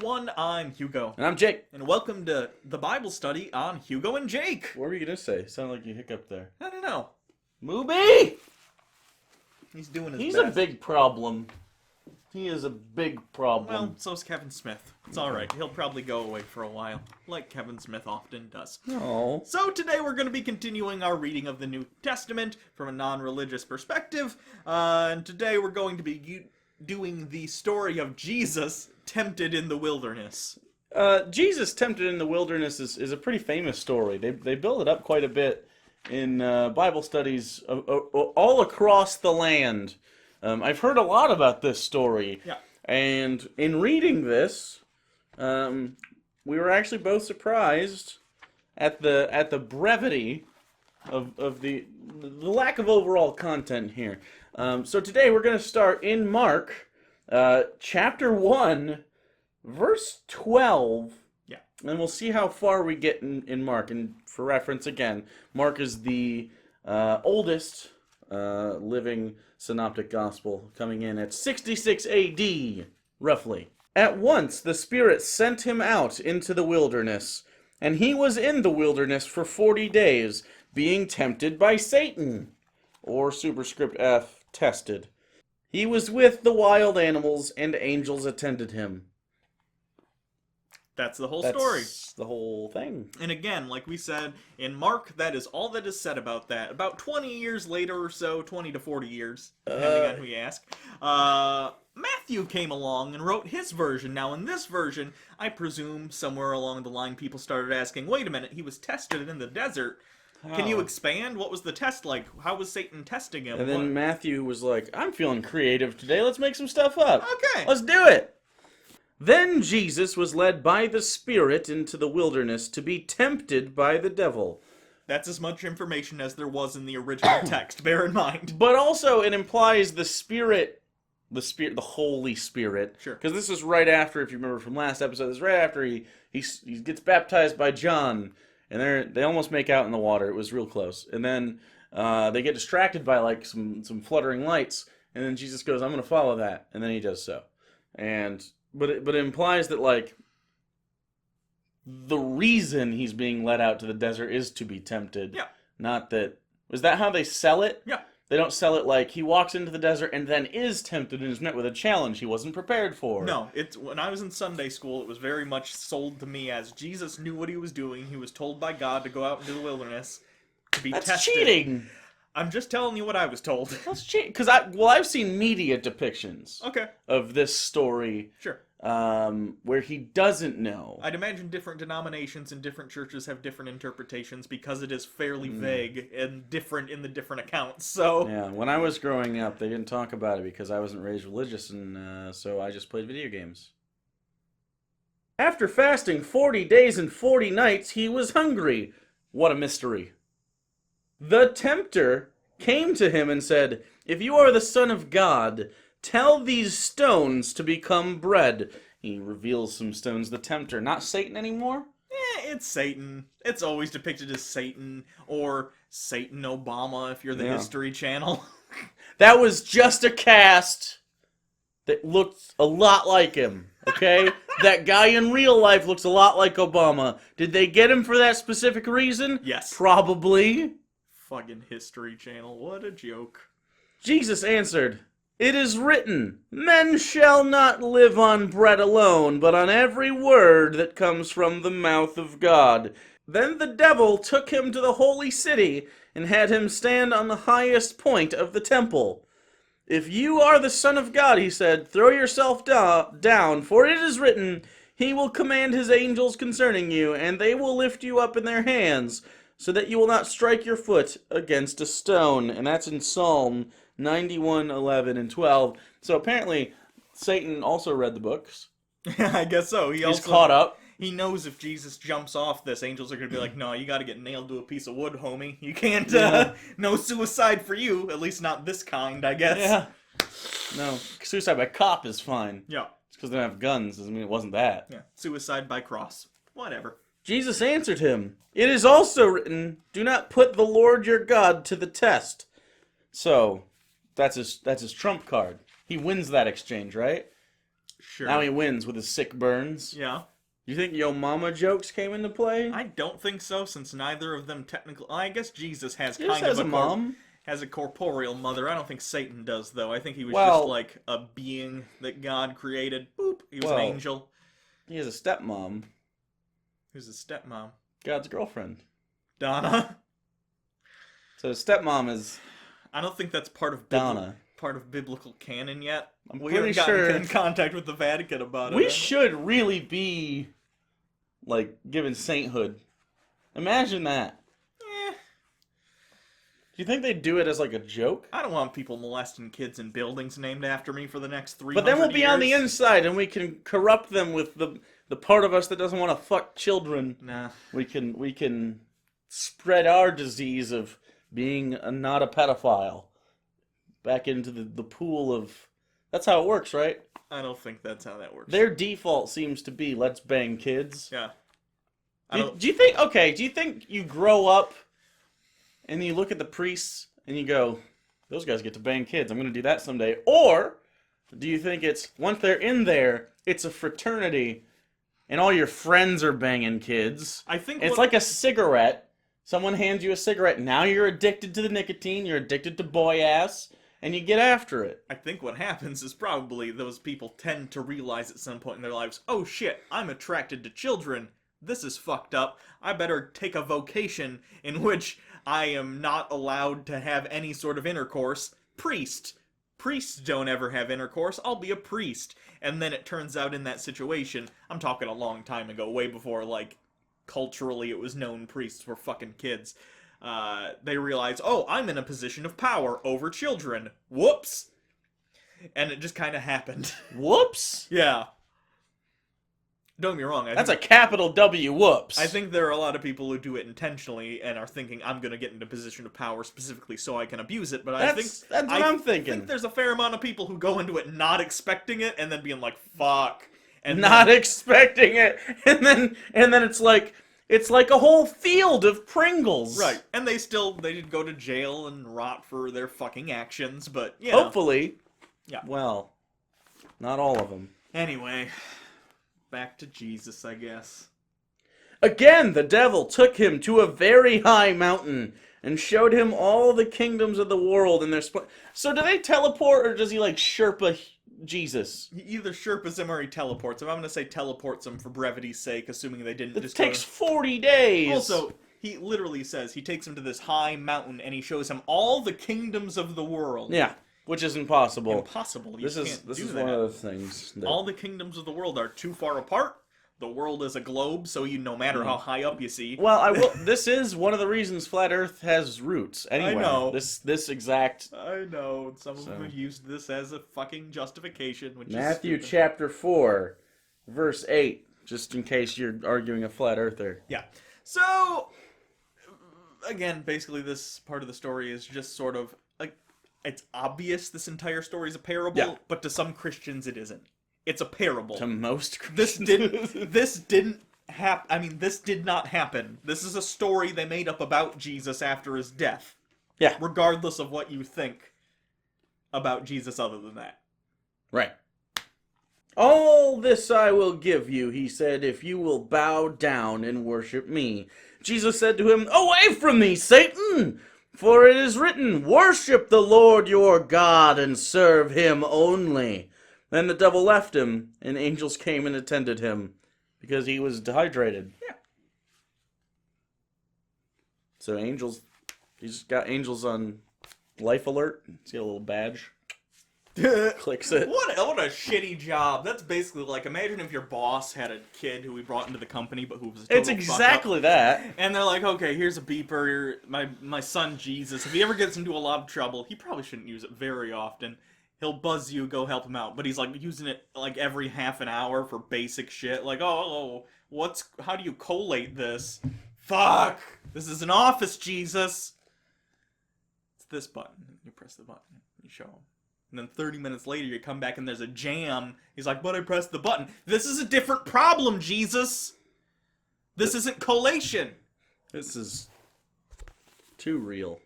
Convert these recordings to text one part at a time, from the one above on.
CheapeOne, I'm Hugo. And I'm Jake. And welcome to the Bible study on Hugo and Jake. What were you going to say? Sounded like you hiccuped there. I don't know. Mooby! He's doing his He's best. a big problem. He is a big problem. Well, so's Kevin Smith. It's alright. He'll probably go away for a while, like Kevin Smith often does. No. So today we're going to be continuing our reading of the New Testament from a non-religious perspective. And today we're going to be doing the story of Jesus tempted in the wilderness. Jesus tempted in the wilderness is a pretty famous story. They build it up quite a bit in Bible studies all across the land. I've heard a lot about this story. Yeah. And in reading this, we were actually both surprised at the brevity of the lack of overall content here. So today we're going to start in Mark, chapter 1, verse 12. Yeah. And we'll see how far we get in Mark. And for reference, again, Mark is the oldest living synoptic gospel, coming in at 66 AD, roughly. At once the Spirit sent him out into the wilderness, and he was in the wilderness for 40 days, being tempted by Satan, or superscript F, tested. He was with the wild animals, and angels attended him. That's the whole story. That's the whole thing. And again, like we said, in Mark, that is all that is said about that. About 20 years later or so, 20 to 40 years, depending on who you ask, Matthew came along and wrote his version. Now, in this version, I presume somewhere along the line people started asking, wait a minute, he was tested in the desert. Can you expand? What was the test like? How was Satan testing him? And then Matthew was like, I'm feeling creative today. Let's make some stuff up. Okay. Let's do it. Then Jesus was led by the Spirit into the wilderness to be tempted by the devil. That's as much information as there was in the original text, bear in mind. But also it implies the Holy Spirit. Sure. Because this is right after, if you remember from last episode, this is right after he gets baptized by John. And they almost make out in the water. It was real close. And then they get distracted by like some fluttering lights. And then Jesus goes, I'm going to follow that. And then he does so. But it implies that, like, the reason he's being led out to the desert is to be tempted. Yeah. Not that... Is that how they sell it? Yeah. They don't sell it like he walks into the desert and then is tempted and is met with a challenge he wasn't prepared for. No, when I was in Sunday school, it was very much sold to me as Jesus knew what he was doing. He was told by God to go out into the wilderness to be tested. That's cheating! I'm just telling you what I was told. That's cheating. Because I've seen media depictions Okay. of this story. Sure. Where he doesn't know. I'd imagine different denominations and different churches have different interpretations because it is fairly vague and different in the different accounts, so... Yeah, when I was growing up, they didn't talk about it because I wasn't raised religious, and so I just played video games. After fasting 40 days and 40 nights, he was hungry. What a mystery. The tempter came to him and said, If you are the Son of God, tell these stones to become bread. He reveals some stones. The tempter, not Satan anymore? It's Satan. It's always depicted as Satan, or Satan Obama if you're the History Channel. That was just a cast that looked a lot like him, okay? That guy in real life looks a lot like Obama. Did they get him for that specific reason? Yes. Probably. Fucking History Channel. What a joke. Jesus answered, It is written, Men shall not live on bread alone, but on every word that comes from the mouth of God. Then the devil took him to the holy city, and had him stand on the highest point of the temple. If you are the Son of God, he said, throw yourself down, for it is written, He will command His angels concerning you, and they will lift you up in their hands, so that you will not strike your foot against a stone. And that's in Psalm 91, 11, and 12. So apparently, Satan also read the books. I guess so. He's caught up. He knows if Jesus jumps off this, angels are going to be like, no, you got to get nailed to a piece of wood, homie. You can't, no suicide for you. At least not this kind, I guess. Yeah. No, suicide by cop is fine. Yeah. It's because they don't have guns. Doesn't mean it wasn't that. Yeah. Suicide by cross. Whatever. Jesus answered him, It is also written, Do not put the Lord your God to the test. So, that's his trump card. He wins that exchange, right? Sure. Now he wins with his sick burns. Yeah. You think Yo Mama jokes came into play? I don't think so, since neither of them technically... I guess Jesus has Jesus kind has of a mom. has a corporeal mother. I don't think Satan does, though. I think he was Well- just like a being that God created. Boop. He was Well- an angel. He has a stepmom. Who's his stepmom? God's girlfriend. Donna? So his stepmom is I don't think that's part of Donna. biblical canon yet. I'm We pretty haven't gotten sure in contact with the Vatican about it. we should really be like given sainthood. Imagine that. Eh, Do you think they do it as like a joke? I don't want people molesting kids in buildings named after me for the next 300 But then we'll be on the years. inside and we can corrupt them with the part of us that doesn't want to fuck children. Nah. We can spread our disease of being not a pedophile back into the pool of... That's how it works, right? I don't think that's how that works. Their default seems to be, let's bang kids. Yeah. Do you think you grow up and you look at the priests and you go, those guys get to bang kids, I'm going to do that someday? Or do you think it's, once they're in there, it's a fraternity and all your friends are banging kids? I think It's like a cigarette. Someone hands you a cigarette. Now you're addicted to the nicotine. You're addicted to boy ass. And you get after it. I think what happens is probably those people tend to realize at some point in their lives, oh shit, I'm attracted to children. This is fucked up. I better take a vocation in which I am not allowed to have any sort of intercourse. Priest. Priests don't ever have intercourse. I'll be a priest. And then it turns out in that situation, I'm talking a long time ago, way before, like, culturally it was known priests were fucking kids. They realize, oh, I'm in a position of power over children. Whoops. And it just kind of happened. Whoops. Yeah. Don't get me wrong. That's a capital W whoops. I think there are a lot of people who do it intentionally and are thinking, I'm going to get into a position of power specifically so I can abuse it. But that's what I'm thinking. I think there's a fair amount of people who go into it not expecting it and then being like, fuck. And not expecting it. And then it's like a whole field of Pringles. Right. And they go to jail and rot for their fucking actions, but, you know. Hopefully. Yeah. Well, not all of them. Anyway, back to Jesus, I guess. Again, the devil took him to a very high mountain and showed him all the kingdoms of the world and their So do they teleport or does he like Sherpa Jesus? He either Sherpas him or he teleports him. I'm going to say teleports him for brevity's sake, assuming they didn't It just takes 40 days. Also, he literally says he takes him to this high mountain and he shows him all the kingdoms of the world. Yeah, which is impossible. Impossible. You This can't is do that. one of the things. That... All the kingdoms of the world are too far apart. The world is a globe, so no matter how high up you see. Well, I will. This is one of the reasons flat Earth has roots. Anyway, I know. This exact I know. Some of them have used this as a fucking justification, which Matthew is stupid. chapter 4, verse 8. Just in case you're arguing a flat earther. Yeah. So, again, basically this part of the story is just sort of, like, it's obvious this entire story is a parable, Yeah. but to some Christians it isn't. It's a parable. To most This Christians. didn't happen. I mean, this did not happen. This is a story they made up about Jesus after his death. Yeah. Regardless of what you think about Jesus other than that. Right. All this I will give you, he said, if you will bow down and worship me. Jesus said to him, away from me, Satan! For it is written, worship the Lord your God and serve him only. Then the devil left him, and angels came and attended him, because he was dehydrated. Yeah. So angels, he's got angels on life alert. He's got a little badge. Clicks it. What a shitty job. That's basically like, imagine if your boss had a kid who he brought into the company, but who was a total It's exactly that. And they're like, okay, here's a beeper. My son Jesus. If he ever gets into a lot of trouble, he probably shouldn't use it very often. He'll buzz you, go help him out. But he's like using it like every half an hour for basic shit. Like, how do you collate this? Fuck! This is an office, Jesus! It's this button. You press the button. You show him. And then 30 minutes later, you come back and there's a jam. He's like, but I pressed the button. This is a different problem, Jesus! This isn't collation! This is too real.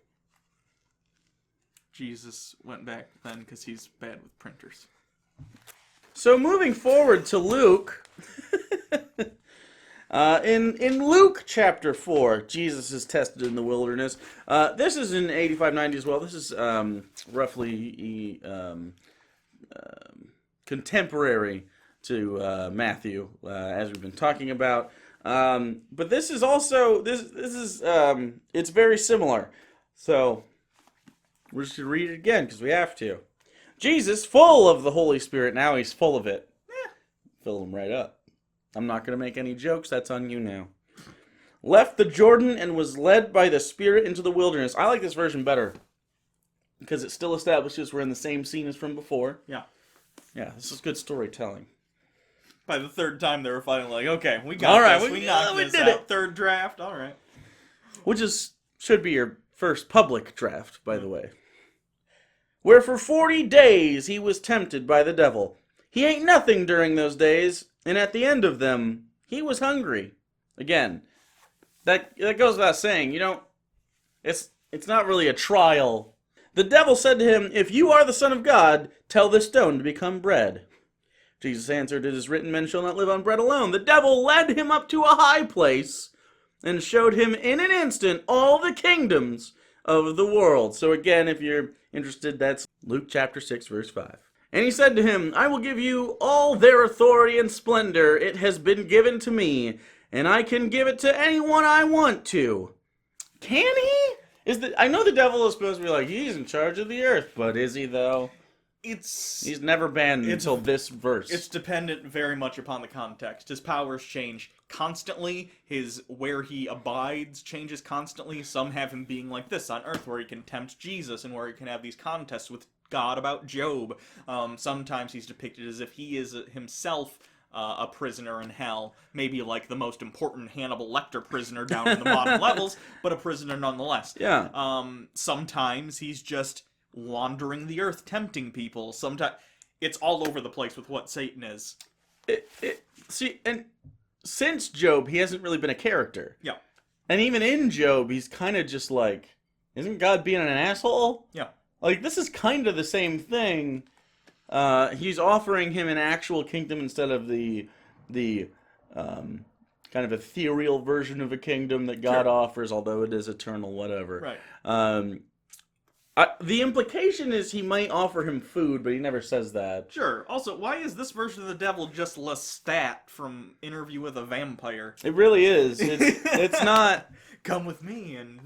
Jesus went back then because he's bad with printers. So moving forward to Luke, in Luke chapter 4, Jesus is tested in the wilderness. This is in 85-90 as well. This is roughly contemporary to Matthew, as we've been talking about. But this is also, this is, it's very similar. So, we're just going to read it again, because we have to. Jesus, full of the Holy Spirit, now he's full of it. Fill him right up. I'm not going to make any jokes, that's on you now. Left the Jordan and was led by the Spirit into the wilderness. I like this version better, because it still establishes we're in the same scene as from before. Yeah. Yeah, this is good storytelling. By the third time, they were finally like, okay, we got all right, this. We knocked this did out. it. Third draft, all right. Which should be your first public draft, by the way. Where for 40 days he was tempted by the devil. He ate nothing during those days, and at the end of them, he was hungry. Again, that goes without saying. It's not really a trial. The devil said to him, "If you are the Son of God, tell this stone to become bread." Jesus answered, "It is written, men shall not live on bread alone." The devil led him up to a high place and showed him in an instant all the kingdoms of the world. So again, if you're interested, that's Luke chapter 6, verse 5. And he said to him, "I will give you all their authority and splendor. It has been given to me, and I can give it to anyone I want to." Can he? I know the devil is supposed to be like, he's in charge of the earth, but is he though? He's never banned until this verse. It's dependent very much upon the context. His powers change constantly. Where he abides changes constantly. Some have him being like this on earth, where he can tempt Jesus and where he can have these contests with God about Job. Sometimes he's depicted as if he is himself a prisoner in hell. Maybe like the most important Hannibal Lecter prisoner down in the bottom levels, but a prisoner nonetheless. Yeah. Sometimes he's just wandering the earth, tempting people. Sometimes it's all over the place with what Satan is. See, and since Job, he hasn't really been a character. Yeah. And even in Job, he's kind of just like, isn't God being an asshole? Yeah. Like, this is kind of the same thing. He's offering him an actual kingdom instead of the kind of ethereal version of a kingdom that God offers, although it is eternal, whatever. Right. The implication is he might offer him food, but he never says that. Sure. Also, why is this version of the devil just Lestat from Interview with a Vampire? It really is. It's not... Come with me and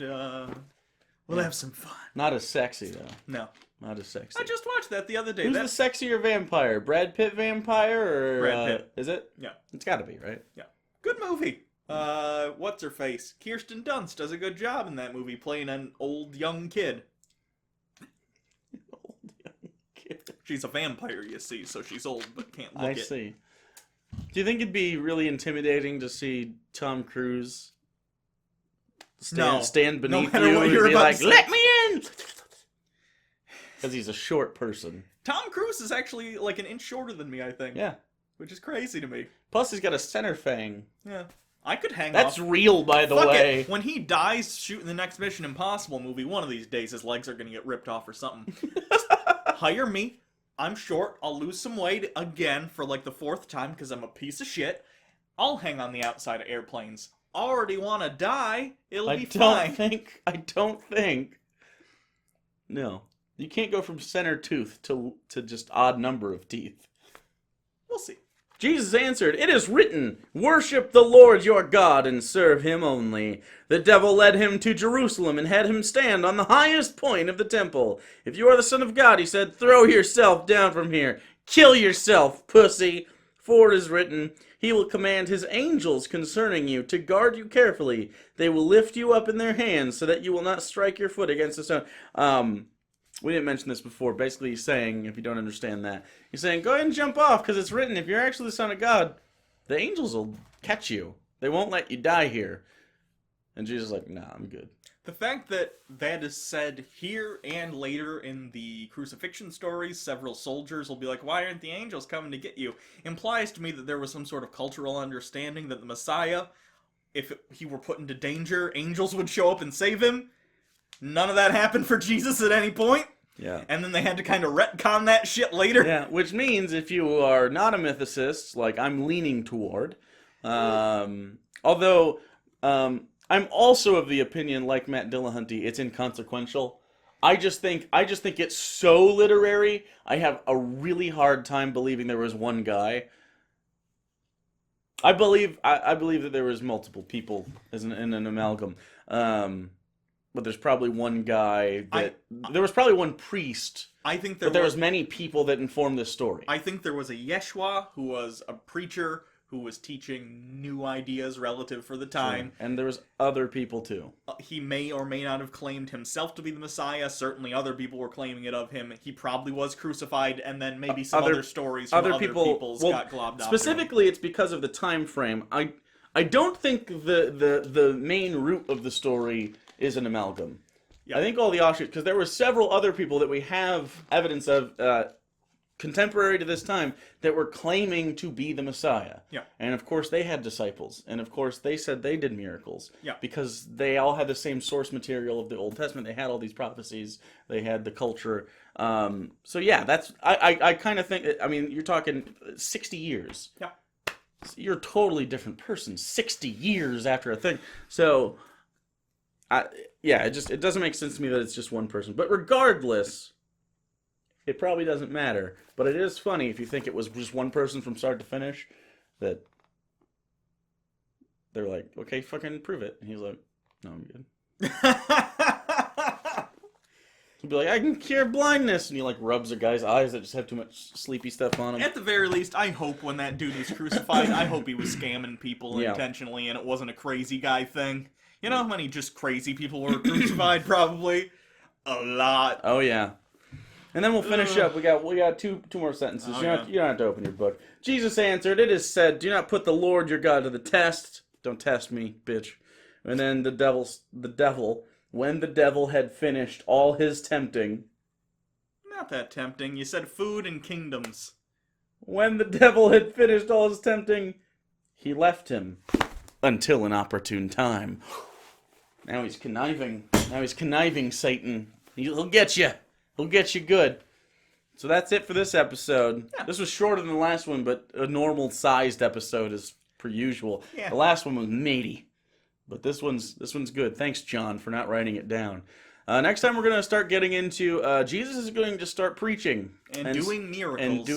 we'll have some fun. Not as sexy, though. No. Not as sexy. I just watched that the other day. Who's the sexier vampire? Brad Pitt vampire? Or, Brad Pitt. Is it? Yeah. It's gotta be, right? Yeah. Good movie. What's her face? Kirsten Dunst does a good job in that movie playing an old young kid. She's a vampire, you see, so she's old but can't look it. I see. Do you think it'd be really intimidating to see Tom Cruise stand beneath matter you what and you're be about like, to say. "Let me in"? Because he's a short person. Tom Cruise is actually like an inch shorter than me, I think. Yeah. Which is crazy to me. Plus, he's got a center fang. Yeah. I could hang That's off. real, by the Fuck way. it. When he dies shooting the next Mission Impossible movie, one of these days his legs are going to get ripped off or something. Hire me. I'm short. I'll lose some weight again for like the 4th time because I'm a piece of shit. I'll hang on the outside of airplanes. Already want to die. It'll be fine. I don't think. No. You can't go from center tooth to just odd number of teeth. We'll see. Jesus answered, "It is written, worship the Lord your God and serve him only." The devil led him to Jerusalem and had him stand on the highest point of the temple. "If you are the Son of God," he said, "throw yourself down from here. Kill yourself, pussy. For it is written, he will command his angels concerning you to guard you carefully. They will lift you up in their hands so that you will not strike your foot against a stone." We didn't mention this before. Basically, he's saying, if you don't understand that, he's saying, go ahead and jump off, because it's written, if you're actually the Son of God, the angels will catch you. They won't let you die here. And Jesus is like, nah, I'm good. The fact that that is said here and later in the crucifixion stories, several soldiers will be like, why aren't the angels coming to get you? Implies to me that there was some sort of cultural understanding that the Messiah, if he were put into danger, angels would show up and save him. None of that happened for Jesus at any point. Yeah. And then they had to kind of retcon that shit later. Yeah, which means if you are not a mythicist, like I'm leaning toward, although I'm also of the opinion, like Matt Dillahunty, it's inconsequential. I just think it's so literary. I have a really hard time believing there was one guy. I believe that there was multiple people in an amalgam. But there's probably one guy there was probably one priest. I think there was many people that informed this story. I think there was a Yeshua who was a preacher who was teaching new ideas relative for the time. Sure. And there was other people too. He may or may not have claimed himself to be the Messiah. Certainly other people were claiming it of him. He probably was crucified, and then maybe some other stories from other people's got globbed off. Specifically, it's because of the time frame. I don't think the main root of the story is an amalgam. Yep. I think all the offshoots, because there were several other people that we have evidence of contemporary to this time that were claiming to be the Messiah. Yeah. And of course they had disciples. And of course they said they did miracles. Yeah. Because they all had the same source material of the Old Testament. They had all these prophecies. They had the culture. So yeah, that's I kind of think, I mean, you're talking 60 years. Yeah. You're a totally different person 60 years after a thing. So it doesn't make sense to me that it's just one person. But regardless, it probably doesn't matter. But it is funny if you think it was just one person from start to finish, that they're like, okay, fucking prove it. And he's like, no, I'm good. He'd be like, I can cure blindness. And he like rubs a guy's eyes that just have too much sleepy stuff on them. At the very least, I hope when that dude was crucified, I hope he was scamming people intentionally and it wasn't a crazy guy thing. You know how many just crazy people were crucified? Probably a lot. Oh yeah. And then we'll finish up. We got two more sentences. You don't have to open your book. Jesus answered, "It is said, do not put the Lord your God to the test. Don't test me, bitch." And then the devil, when the devil had finished all his tempting. Not that tempting. You said food and kingdoms. When the devil had finished all his tempting, he left him until an opportune time. Now he's conniving. Satan. He'll get you. He'll get you good. So that's it for this episode. Yeah. This was shorter than the last one, but a normal-sized episode is per usual. Yeah. The last one was meaty, but this one's good. Thanks, John, for not writing it down. Next time we're going to start getting into Jesus is going to start preaching and doing miracles.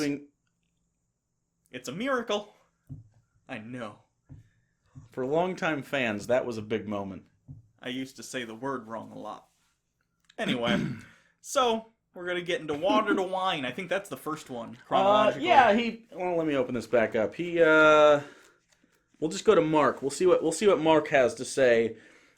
It's a miracle. I know. For longtime fans, that was a big moment. I used to say the word wrong a lot. Anyway, so we're going to get into water to wine. I think that's the first one, chronologically. Let me open this back up. We'll just go to Mark. We'll see what Mark has to say.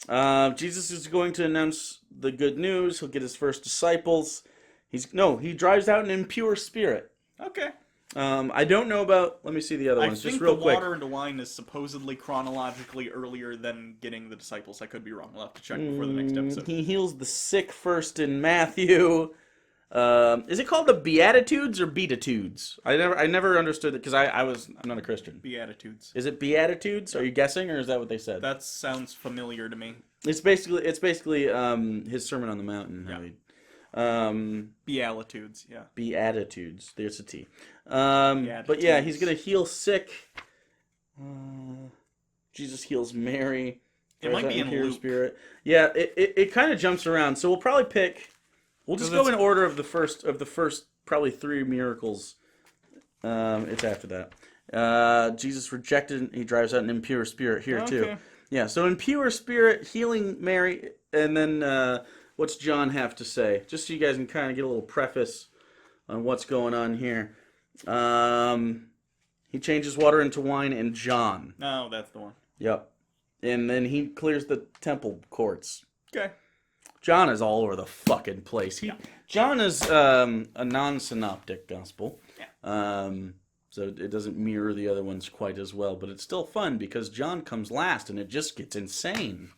Jesus is going to announce the good news. He'll get his first disciples. He drives out an impure spirit. Okay. I don't know about. Let me see the other ones. Just real quick. I think the water into wine is supposedly chronologically earlier than getting the disciples. I could be wrong. We'll have to check before the next episode. He heals the sick first in Matthew. Is it called the Beatitudes or Beatitudes? I never understood it because I'm not a Christian. Beatitudes. Is it Beatitudes? Are you guessing, or is that what they said? That sounds familiar to me. It's basically his Sermon on the Mountain. Yeah. Beatitudes, yeah. Beatitudes. There's a T. But yeah, he's gonna heal sick. Jesus heals Mary. It might be in Luke. Spirit. Yeah, it kind of jumps around. So we'll probably pick. We'll just go in order of the first probably 3 miracles. It's after that. Jesus rejected. He drives out an impure spirit here too. Yeah. So impure spirit healing Mary, and then. What's John have to say? Just so you guys can kind of get a little preface on what's going on here. He changes water into wine in John. No, that's the one. Yep. And then he clears the temple courts. Okay. John is all over the fucking place. John is a non-synoptic gospel. Yeah. So it doesn't mirror the other ones quite as well. But it's still fun because John comes last and it just gets insane.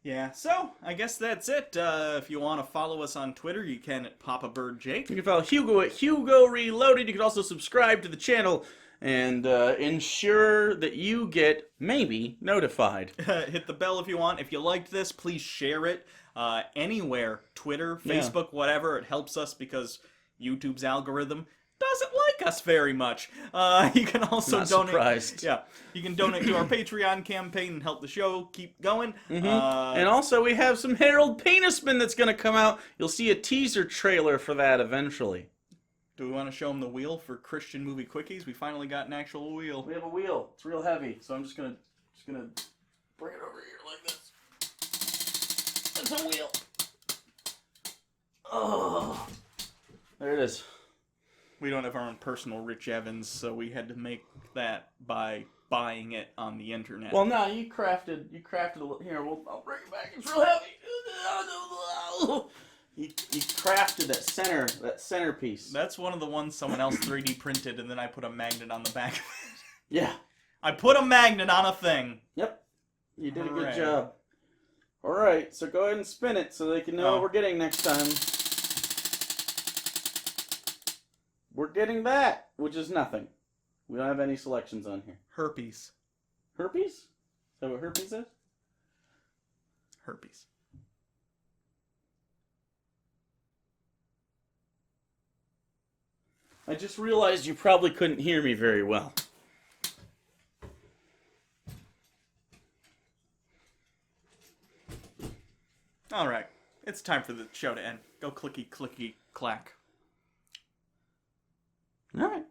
Yeah, so I guess that's it. If you want to follow us on Twitter, you can at Papa Bird Jake. You can follow Hugo at Hugo Reloaded. You can also subscribe to the channel and ensure that you get, maybe, notified. Hit the bell if you want. If you liked this, please share it anywhere. Twitter, Yeah. Facebook, whatever. It helps us because YouTube's algorithm doesn't like us very much. You can also Not donate. surprised. Yeah, you can donate to our Patreon campaign and help the show keep going. And also, we have some Harold Penisman that's going to come out. You'll see a teaser trailer for that eventually. Do we want to show them the wheel for Christian movie quickies? We finally got an actual wheel. We have a wheel. It's real heavy, so I'm just gonna bring it over here like this. It's a wheel. Oh, there it is. We don't have our own personal Rich Evans, so we had to make that by buying it on the internet. Well, no, you crafted a little. Here, I'll bring it back. It's real heavy. You crafted that centerpiece. That's one of the ones someone else 3D printed, and then I put a magnet on the back of it. Yeah. I put a magnet on a thing. Yep. You did a good Hooray. job. All right, so go ahead and spin it so they can know what we're getting next time. We're getting that, which is nothing. We don't have any selections on here. Herpes. Herpes? Is that what herpes is? Herpes. I just realized you probably couldn't hear me very well. All right. It's time for the show to end. Go clicky, clicky, clack. All right.